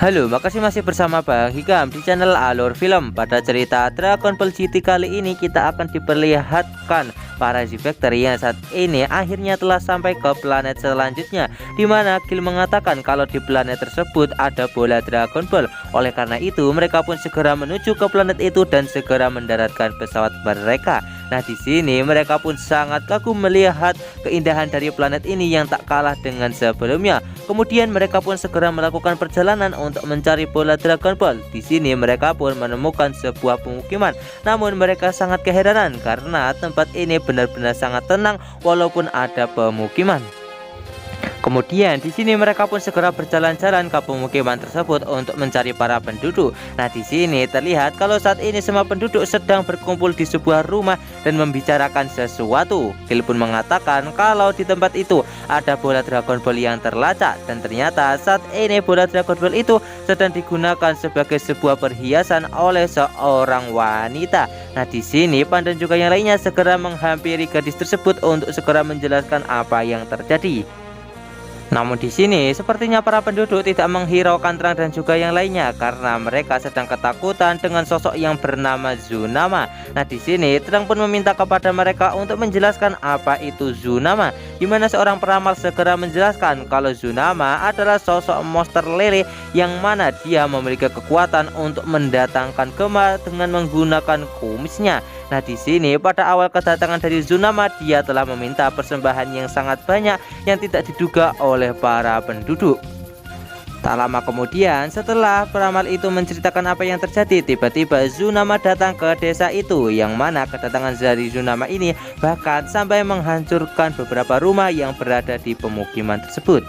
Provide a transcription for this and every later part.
Halo, makasih masih bersama Bang Hikam di channel Alur Film. Pada cerita Dragon Ball GT kali ini kita akan diperlihatkan para Z-Factor yang saat ini akhirnya telah sampai ke planet selanjutnya, dimana Gil mengatakan kalau di planet tersebut ada bola Dragon Ball. Oleh karena itu mereka pun segera menuju ke planet itu dan segera mendaratkan pesawat mereka. Nah, di sini mereka pun sangat kagum melihat keindahan dari planet ini yang tak kalah dengan sebelumnya. Kemudian mereka pun segera melakukan perjalanan untuk mencari bola Dragon Ball. Di sini mereka pun menemukan sebuah pemukiman. Namun mereka sangat keheranan karena tempat ini benar-benar sangat tenang walaupun ada pemukiman. Kemudian di sini mereka pun segera berjalan-jalan ke pemukiman tersebut untuk mencari para penduduk. Nah, di sini terlihat kalau saat ini semua penduduk sedang berkumpul di sebuah rumah dan membicarakan sesuatu. Gil pun mengatakan kalau di tempat itu ada bola Dragon Ball yang terlacak, dan ternyata saat ini bola Dragon Ball itu sedang digunakan sebagai sebuah perhiasan oleh seorang wanita. Nah, di sini Pan dan juga yang lainnya segera menghampiri gadis tersebut untuk segera menjelaskan apa yang terjadi. Namun di sini sepertinya para penduduk tidak menghiraukan Trang dan juga yang lainnya karena mereka sedang ketakutan dengan sosok yang bernama Zunama. Nah, di sini Trang pun meminta kepada mereka untuk menjelaskan apa itu Zunama, di mana seorang peramal segera menjelaskan kalau Zunama adalah sosok monster lele yang mana dia memiliki kekuatan untuk mendatangkan gema dengan menggunakan kumisnya. Nah, di sini pada awal kedatangan dari Zunama dia telah meminta persembahan yang sangat banyak yang tidak diduga oleh para penduduk. Tak lama kemudian setelah peramal itu menceritakan apa yang terjadi, tiba-tiba Zunama datang ke desa itu, yang mana kedatangan dari Zunama ini bahkan sampai menghancurkan beberapa rumah yang berada di pemukiman tersebut.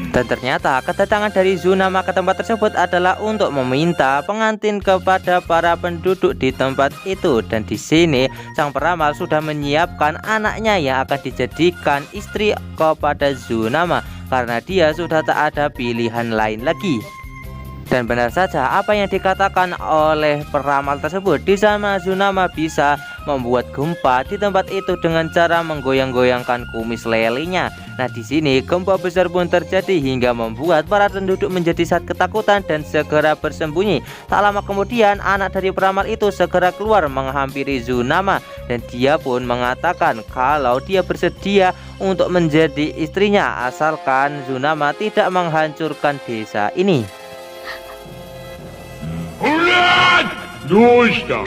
Dan ternyata kedatangan dari Zunama ke tempat tersebut adalah untuk meminta pengantin kepada para penduduk di tempat itu. Dan di sini sang peramal sudah menyiapkan anaknya yang akan dijadikan istri kepada Zunama karena dia sudah tak ada pilihan lain lagi. Dan benar saja apa yang dikatakan oleh peramal tersebut, di sana Zunama bisa membuat gempa di tempat itu dengan cara menggoyang-goyangkan kumis lelenya. Nah, di sini gempa besar pun terjadi hingga membuat para penduduk menjadi sangat ketakutan dan segera bersembunyi. Tak lama kemudian anak dari peramal itu segera keluar menghampiri Zunama dan dia pun mengatakan kalau dia bersedia untuk menjadi istrinya asalkan Zunama tidak menghancurkan desa ini. どうした？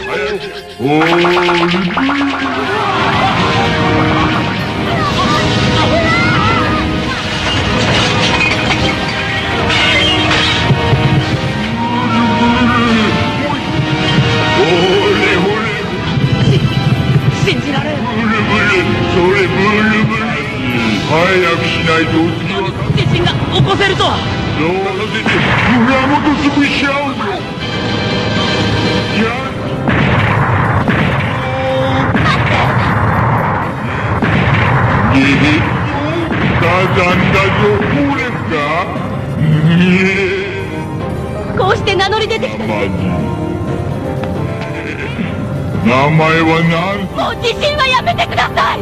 信じられん。それブルブル。早くしないと次は地震が起こせるとは。そうさせて村元潰しちゃうぞ。こうして名乗り出てきた。名前は何？もう地震はやめてください。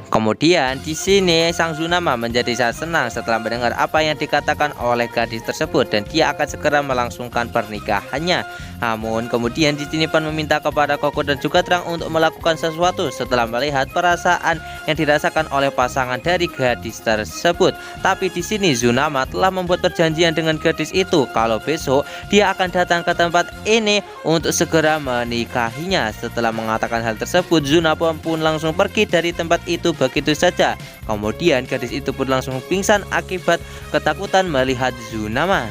Kemudian di sini sang Zunama menjadi sangat senang setelah mendengar apa yang dikatakan oleh gadis tersebut dan dia akan segera melangsungkan pernikahannya. Namun kemudian di sini Pan meminta kepada Koko dan juga Trang untuk melakukan sesuatu setelah melihat perasaan yang dirasakan oleh pasangan dari gadis tersebut. Tapi di sini Zunama telah membuat perjanjian dengan gadis itu kalau besok dia akan datang ke tempat ini untuk segera menikahinya. Setelah mengatakan hal tersebut, Zunama pun langsung pergi dari tempat itu begitu saja. Kemudian gadis itu pun langsung pingsan akibat ketakutan melihat Zunama.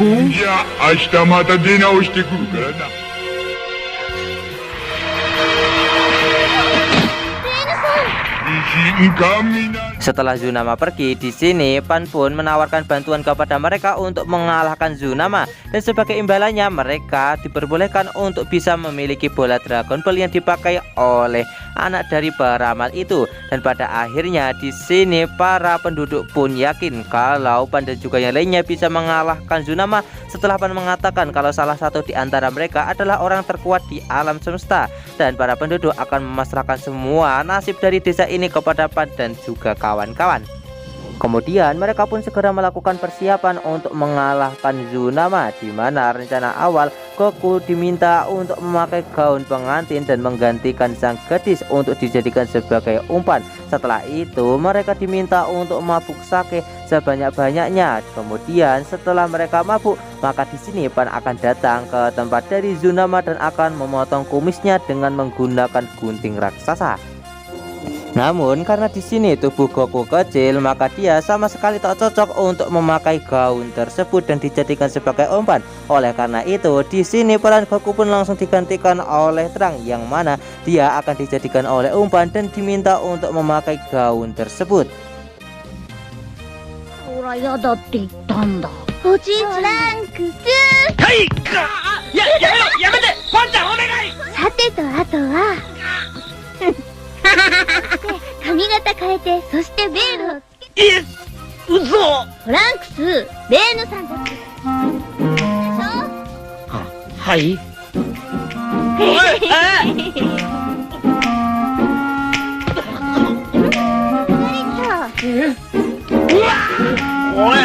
じゃあ明日また出直してくるからな。 Setelah Zunama pergi, di sini Pan pun menawarkan bantuan kepada mereka untuk mengalahkan Zunama, dan sebagai imbalannya mereka diperbolehkan untuk bisa memiliki bola Dragon Ball yang dipakai oleh anak dari peramal itu. Dan pada akhirnya di sini para penduduk pun yakin kalau Pan dan juga yang lainnya bisa mengalahkan Zunama setelah Pan mengatakan kalau salah satu di antara mereka adalah orang terkuat di alam semesta, dan para penduduk akan memasrahkan semua nasib dari desa ini kepada Pan dan juga kawan-kawan. Kemudian mereka pun segera melakukan persiapan untuk mengalahkan Zunama, di mana rencana awal Goku diminta untuk memakai gaun pengantin dan menggantikan sang gadis untuk dijadikan sebagai umpan. Setelah itu mereka diminta untuk mabuk sake sebanyak-banyaknya. Kemudian setelah mereka mabuk, maka di sini Pan akan datang ke tempat dari Zunama dan akan memotong kumisnya dengan menggunakan gunting raksasa. Namun karena di sini tubuh Goku kecil, maka dia sama sekali tak cocok untuk memakai gaun tersebut dan dijadikan sebagai umpan. Oleh karena itu, di sini peran Goku pun langsung digantikan oleh Trunks, yang mana dia akan dijadikan oleh umpan dan diminta untuk memakai gaun tersebut. ほらやだって言ったんだ。おじいちゃん。トランクス。はい。やめて。パンちゃんお願い。さてとあとは。髪型変えて、そしてベールをつけて。嘘。トランクス、レーヌさんだって。でしょ？はい。おい。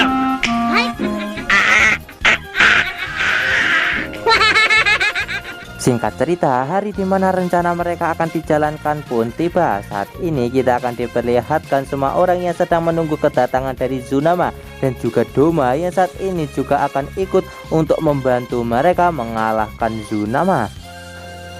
Singkat cerita, hari di mana rencana mereka akan dijalankan pun tiba. Saat ini kita akan diperlihatkan semua orang yang sedang menunggu kedatangan dari Zunama dan juga Doma yang saat ini juga akan ikut untuk membantu mereka mengalahkan Zunama.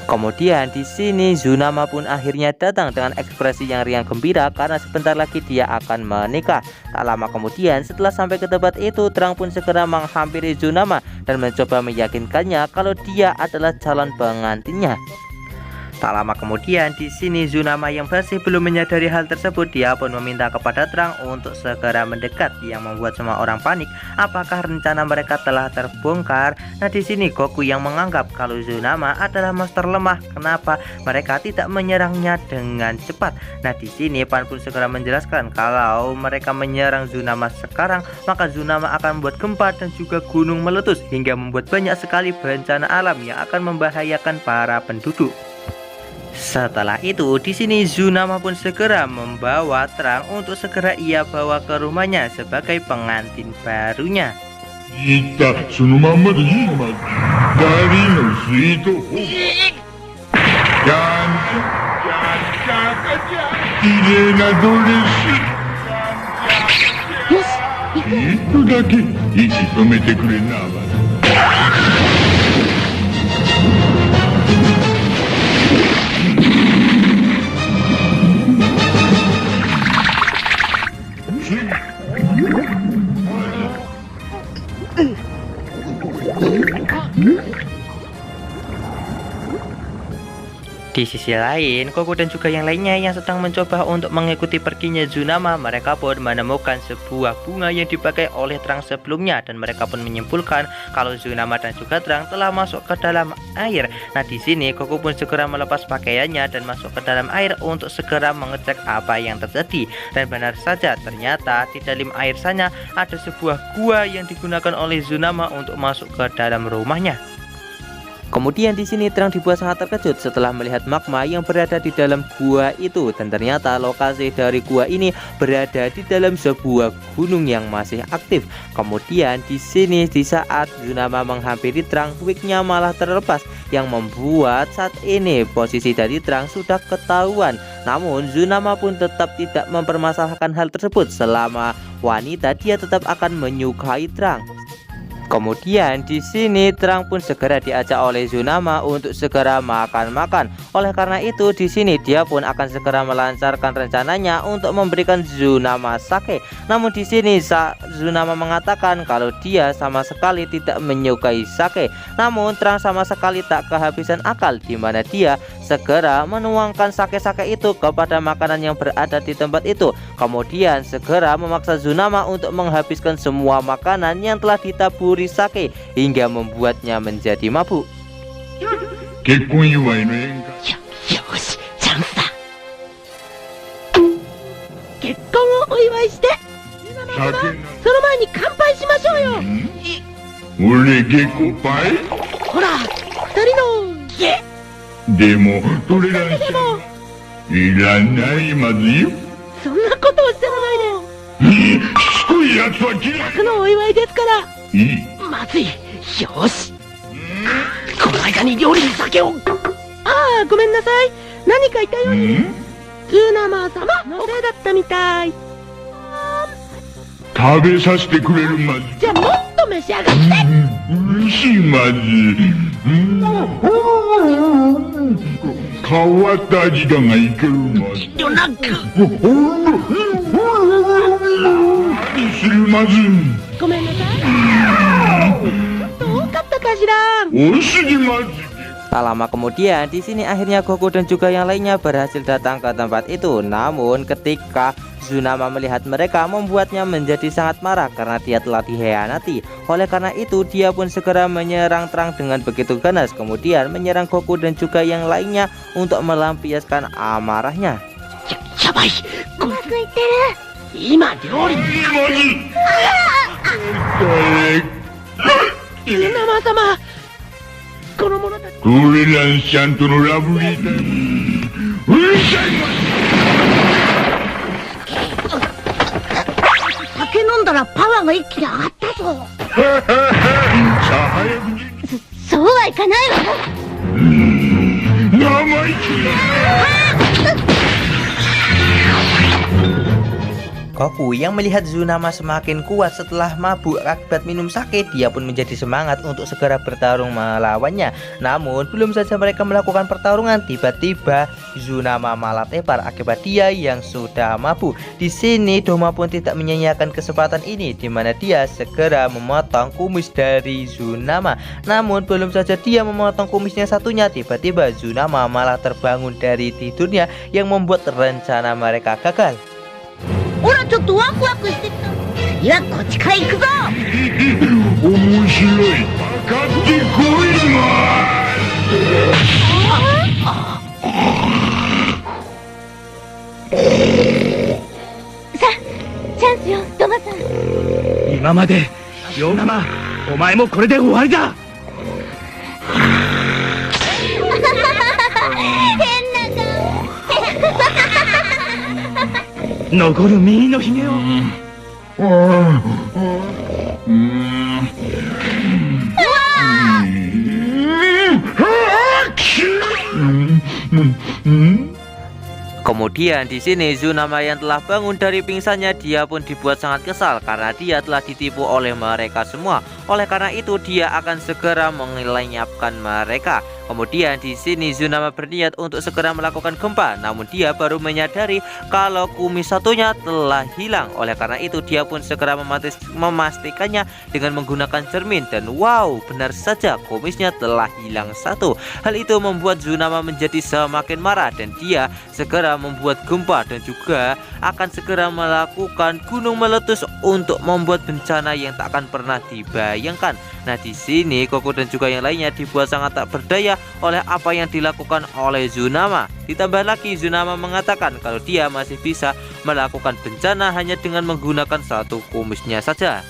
Kemudian di sini Zunama pun akhirnya datang dengan ekspresi yang riang gembira karena sebentar lagi dia akan menikah. Tak lama kemudian setelah sampai ke tempat itu, Trunks pun segera menghampiri Zunama dan mencoba meyakinkannya kalau dia adalah calon pengantinnya. Tak lama kemudian di sini Zunama yang masih belum menyadari hal tersebut, dia pun meminta kepada Trunks untuk segera mendekat, yang membuat semua orang panik. Apakah rencana mereka telah terbongkar? Nah di sini Goku yang menganggap kalau Zunama adalah monster lemah, kenapa mereka tidak menyerangnya dengan cepat? Nah di sini Pan pun segera menjelaskan kalau mereka menyerang Zunama sekarang, maka Zunama akan membuat gempa dan juga gunung meletus hingga membuat banyak sekali bencana alam yang akan membahayakan para penduduk. Setelah itu, di sini Zunama pun segera membawa Trunks untuk segera ia bawa ke rumahnya sebagai pengantin barunya. 言ったそのまんまでいいまダーリンのスイートホームじゃんじゃんじゃん綺麗なドレスよし、行く。ちょっとだけ息止めてくれな。Di sisi lain, Goku dan juga yang lainnya yang sedang mencoba untuk mengikuti perginya Zunama, mereka pun menemukan sebuah bunga yang dipakai oleh Trunks sebelumnya, dan mereka pun menyimpulkan kalau Zunama dan juga Trunks telah masuk ke dalam air. Nah di sini Goku pun segera melepas pakaiannya dan masuk ke dalam air untuk segera mengecek apa yang terjadi. Dan benar saja, ternyata di dalam air sana ada sebuah gua yang digunakan oleh Zunama untuk masuk ke dalam rumahnya. Kemudian di sini Trunks dibuat sangat terkejut setelah melihat magma yang berada di dalam gua itu, dan ternyata lokasi dari gua ini berada di dalam sebuah gunung yang masih aktif. Kemudian di sini di saat Zunama menghampiri Trunks, wignya malah terlepas yang membuat saat ini posisi dari Trunks sudah ketahuan. Namun Zunama pun tetap tidak mempermasalahkan hal tersebut. Selama wanita dia tetap akan menyukai Trunks. Kemudian di sini Trunks pun segera diajak oleh Zunama untuk segera makan-makan. Oleh karena itu di sini dia pun akan segera melancarkan rencananya untuk memberikan Zunama sake. Namun di sini Zunama mengatakan kalau dia sama sekali tidak menyukai sake. Namun Trunks sama sekali tak kehabisan akal, di mana dia segera menuangkan sake-sake itu kepada makanan yang berada di tempat itu. Kemudian segera memaksa Zunama untuk menghabiskan semua makanan yang telah ditaburi sake hingga membuatnya menjadi mabuk. 結婚祝いの宴会よし、チャンスだ。結婚をお祝いして。その前に乾杯しましょうよ。俺結構パイほら、二人のでもトレランスいらないまずいよ。そんなことをしてないで。しつこいやつは嫌い。そのお祝いですから。いい。まずい。よし。この間に料理に酒を。ああ、ごめんなさい。何か言ったように。ズーナマー様のせいだったみたい。食べさせてくれるまず。じゃあもっと召し上がって。嬉しいまず。変わった味だがいけるまず。遠慮なく。何するまず。ごめんなさい。どうかったかしら。多すぎまず。Tak lama kemudian, di sini akhirnya Goku dan juga yang lainnya berhasil datang ke tempat itu. Namun ketika Tsunama melihat mereka, membuatnya menjadi sangat marah karena dia telah dikhianati. Oleh karena itu, dia pun segera menyerang terang dengan begitu ganas, kemudian menyerang Goku dan juga yang lainnya untuk melampiaskan amarahnya. Yabai, うまくいってる。今料理に。ズーナマー様。この者たち。トレランスちゃんとのラブレター。うるさいまず。酒飲んだらパワーが一気に上がったぞ。さあ早くに。そうはいかないわ。生意気。 Goku yang melihat Tsunama semakin kuat setelah mabuk akibat minum sake, dia pun menjadi semangat untuk segera bertarung melawannya. Namun belum saja mereka melakukan pertarungan, tiba-tiba Tsunama malah tepar akibat dia yang sudah mabuk. Di sini Doma pun tidak menyia-nyiakan kesempatan ini, di mana dia segera memotong kumis dari Tsunama. Namun belum saja dia memotong kumisnya satunya, tiba-tiba Tsunama malah terbangun dari tidurnya yang membuat rencana mereka gagal. ほらちょっとワクワクしてきた。いやこっちから行くぞ。面白い。かかってこいまさあチャンスよドマさん。今までヨーナマ、お前もこれで終わりだ。変な顔。残る右のひげを。Kemudian di sini Tsunama yang telah bangun dari pingsannya, dia pun dibuat sangat kesal karena dia telah ditipu oleh mereka semua. Oleh karena itu dia akan segera melenyapkan mereka. Kemudian di sini Tsunama berniat untuk segera melakukan gempa, namun dia baru menyadari kalau kumis satunya telah hilang. Oleh karena itu dia pun segera memastikannya dengan menggunakan cermin, dan wow, benar saja kumisnya telah hilang satu. Hal itu membuat Tsunama menjadi semakin marah dan dia segera membuat gempa dan juga akan segera melakukan gunung meletus untuk membuat bencana yang tak akan pernah dibayangkan. Nah, di sini Goku dan juga yang lainnya dibuat sangat tak berdaya oleh apa yang dilakukan oleh Tsunama. Ditambah lagi Tsunama mengatakan kalau dia masih bisa melakukan bencana hanya dengan menggunakan satu kumisnya saja.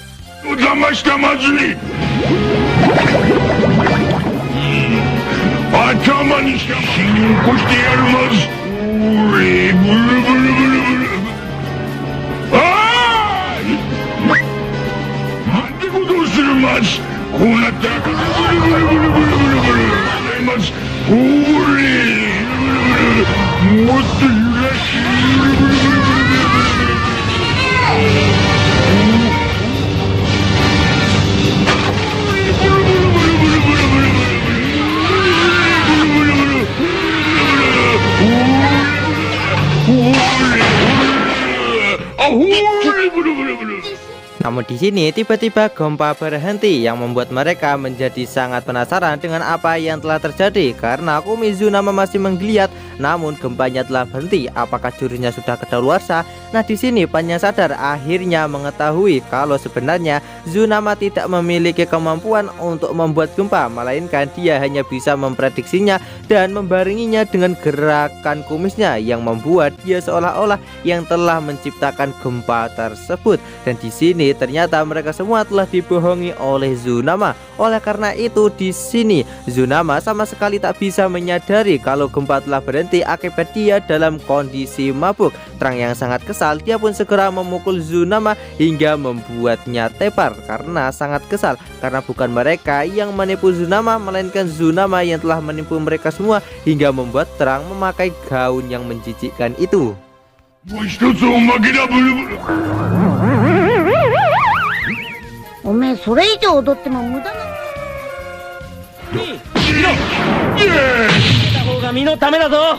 Namun di sini tiba-tiba gempa berhenti yang membuat mereka menjadi sangat penasaran dengan apa yang telah terjadi karena Kumizunama masih menggeliat, namun gempanya telah berhenti. Apakah jurusnya sudah kedaluarsa? Nah, di sini Pan yang sadar akhirnya mengetahui kalau sebenarnya Zunama tidak memiliki kemampuan untuk membuat gempa, melainkan dia hanya bisa memprediksinya dan membarenginya dengan gerakan kumisnya yang membuat dia seolah-olah yang telah menciptakan gempa tersebut. Dan di sini ternyata mereka semua telah dibohongi oleh Zunama. Oleh karena itu di sini Zunama sama sekali tak bisa menyadari kalau gempa telah berhenti akibat dia dalam kondisi mabuk. Trang yang sangat kesal, dia pun segera memukul Zunama hingga membuatnya tepar karena sangat kesal karena bukan mereka yang menipu Zunama, melainkan Zunama yang telah menipu mereka semua hingga membuat Trang memakai gaun yang menjijikkan itu. もう一つおまけだブルブル。おめえそれ以上踊っても無駄な。た方が身のためだぞ。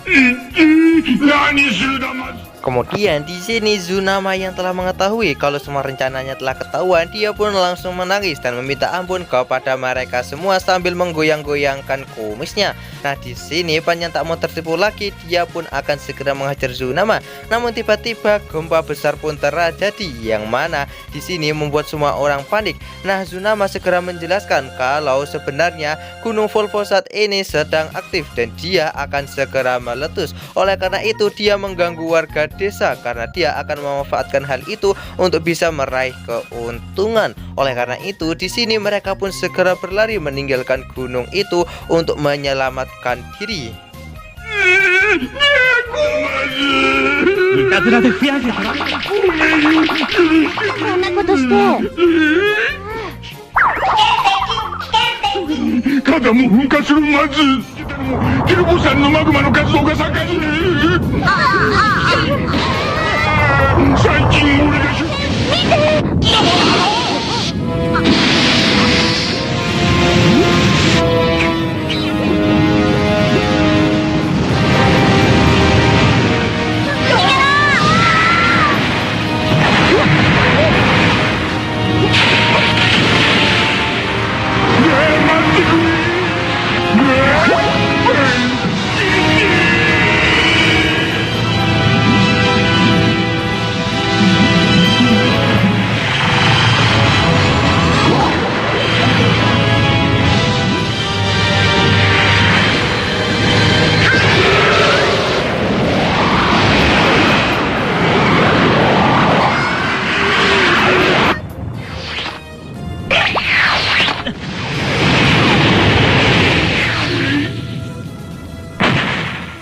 何するだまず。 Kemudian di sini Zunama yang telah mengetahui kalau semua rencananya telah ketahuan, dia pun langsung menangis dan meminta ampun kepada mereka semua sambil menggoyang-goyangkan kumisnya. Nah, di sini Pan yang tak mau tertipu lagi, dia pun akan segera menghajar Zunama. Namun tiba-tiba gempa besar pun terjadi yang mana di sini membuat semua orang panik. Nah, Zunama segera menjelaskan kalau sebenarnya Gunung Volpo saat ini sedang aktif dan dia akan segera meletus. Oleh karena itu dia mengganggu warga desa karena dia akan memanfaatkan hal itu untuk bisa meraih keuntungan. Oleh karena itu di sini mereka pun segera berlari meninggalkan gunung itu untuk menyelamatkan diri. いたずらで増やせたら。そんなことして。火山も噴火するまず。テルボ山のマグマの活動が盛ん。最近俺が見て。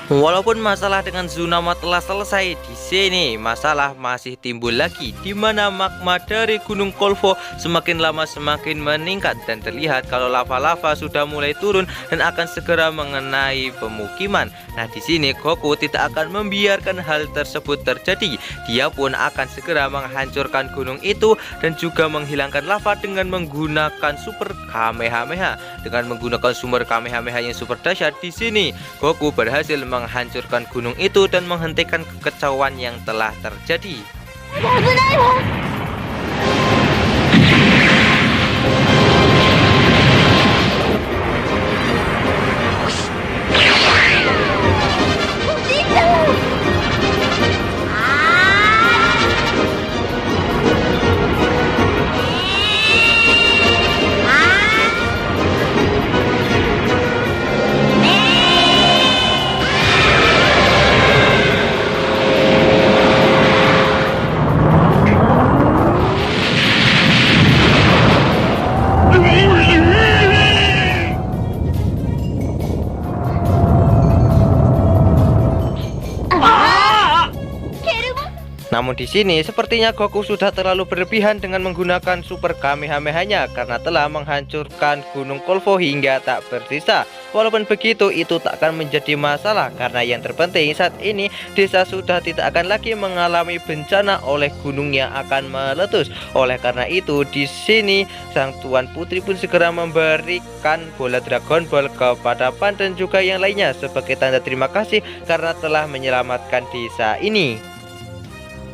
Walaupun masalah dengan Zunama telah selesai, di sini masalah masih timbul lagi, di mana magma dari Gunung Volpo semakin lama semakin meningkat dan terlihat kalau lava-lava sudah mulai turun dan akan segera mengenai pemukiman. Nah, di sini Goku tidak akan membiarkan hal tersebut terjadi. Dia pun akan segera menghancurkan gunung itu dan juga menghilangkan lava dengan menggunakan super Kamehameha. Dengan menggunakan sumber Kamehameha yang super dahsyat, di sini Goku berhasil menghancurkan gunung itu dan menghentikan kekacauan yang telah terjadi. 危ないわ。 Namun di sini sepertinya Goku sudah terlalu berlebihan dengan menggunakan super Kamehameha-nya karena telah menghancurkan Gunung Volpo hingga tak bersisa. Walaupun begitu, itu tak akan menjadi masalah karena yang terpenting saat ini desa sudah tidak akan lagi mengalami bencana oleh gunung yang akan meletus. Oleh karena itu di sini sang Tuan Putri pun segera memberikan bola Dragon Ball kepada Pan dan juga yang lainnya sebagai tanda terima kasih karena telah menyelamatkan desa ini.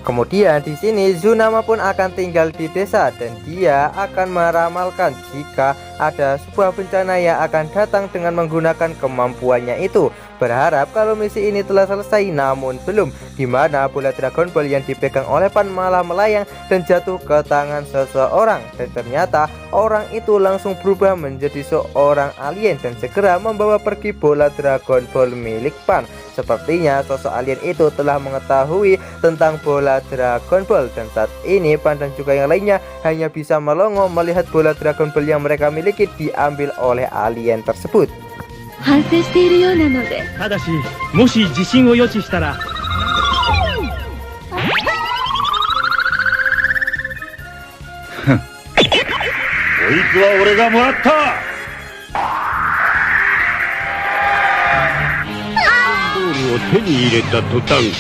Kemudian di sini Tsunama pun akan tinggal di desa dan dia akan meramalkan jika ada sebuah bencana yang akan datang dengan menggunakan kemampuannya itu. Berharap kalau misi ini telah selesai, namun belum, dimana bola Dragon Ball yang dipegang oleh Pan malah melayang dan jatuh ke tangan seseorang. Dan ternyata orang itu langsung berubah menjadi seorang alien dan segera membawa pergi bola Dragon Ball milik Pan. Sepertinya sosok alien itu telah mengetahui tentang bola Dragon Ball, dan saat ini Pan dan juga yang lainnya hanya bisa melongo melihat bola Dragon Ball yang mereka miliki diambil oleh alien tersebut. 反省しているようなので。ただし、もし地震を予知したら、こいつは俺がもらった。ボールを手に入れた途端、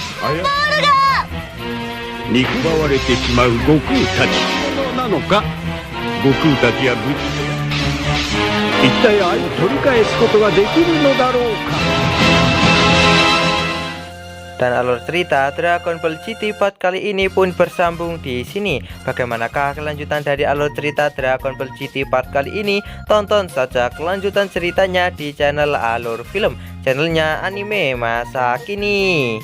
憎まわれてしまう悟空たちなのか。悟空たちは無事。一体あれを取り返すことができるのだろうか。 Dan alur cerita Dragon Ball GT part kali ini pun bersambung di sini. Bagaimanakah kelanjutan dari alur cerita Dragon Ball GT part kali ini? Tonton saja kelanjutan ceritanya di channel Alur Film, channelnya anime masa kini.